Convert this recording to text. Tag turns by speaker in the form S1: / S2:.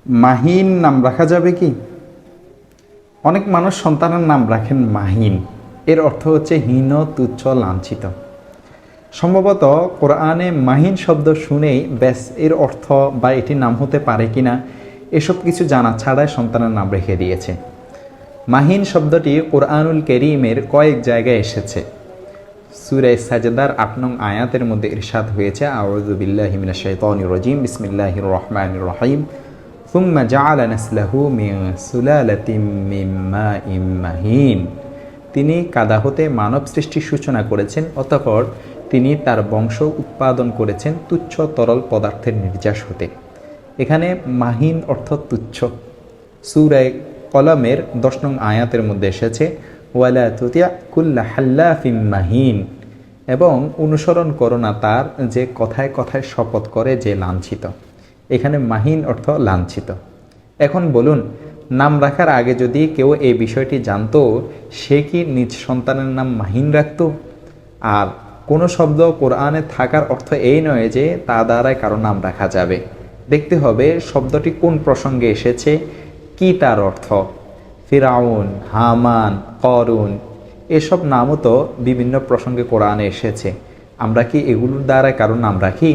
S1: মাহিন নাম রাখা যাবে কি? অনেক মানুষ সন্তানের নাম রাখেন মাহিন। এর অর্থ হচ্ছে হীন, তুচ্ছ, লাঞ্ছিত। সম্ভবত কোরআনে মাহিন শব্দ শুনেই ব্যাস এর অর্থ বা এটির নাম হতে পারে কিনা এসব কিছু জানা ছাড়াই সন্তানের নাম রেখে দিয়েছে। মাহিন শব্দটি কোরআনুল কারীমের কয়েক জায়গায় এসেছে। সূরা সাজদার ৮ নং আয়াতের মধ্যে ইরশাদ হয়েছে, আউযু বিল্লাহি মিনাশ শাইতানির রাজিম, বিসমিল্লাহির রহমানির রহিম, সুম্মা জাআলা নাসলাহু মিন সুলালাতিম মিন মাইন মাহিন। তিনি কাদা হতে মানব সৃষ্টির সূচনা করেছেন, অতঃপর তিনি তার বংশ উৎপাদন করেছেন তুচ্ছ তরল পদার্থের নির্যাস হতে। এখানে মাহিন অর্থ তুচ্ছ। সূরা কলমের ১০ নং আয়াতের মধ্যে এসেছে, ওয়ালা তুতিয়া কুল্লা হাল্লাফিম মাহিন, এবং অনুসরণ করো না তার যে কথায় কথায় শপথ করে যে লাঞ্ছিত। এখানে মাহিন অর্থ লাঞ্ছিত। এখন বলুন, নাম রাখার আগে যদি কেউ এই বিষয়টি জানতো, সে কি নিজ সন্তানের নাম মাহিন রাখত? আর কোনো শব্দ কোরআনে থাকার অর্থ এই নয় যে তা দ্বারাই কারো নাম রাখা যাবে। দেখতে হবে শব্দটি কোন প্রসঙ্গে এসেছে, কি তার অর্থ। ফিরাউন, হামান, করুন এসব নামও তো বিভিন্ন প্রসঙ্গে কোরআনে এসেছে। আমরা কি এগুলোর দ্বারা কারো নাম রাখি?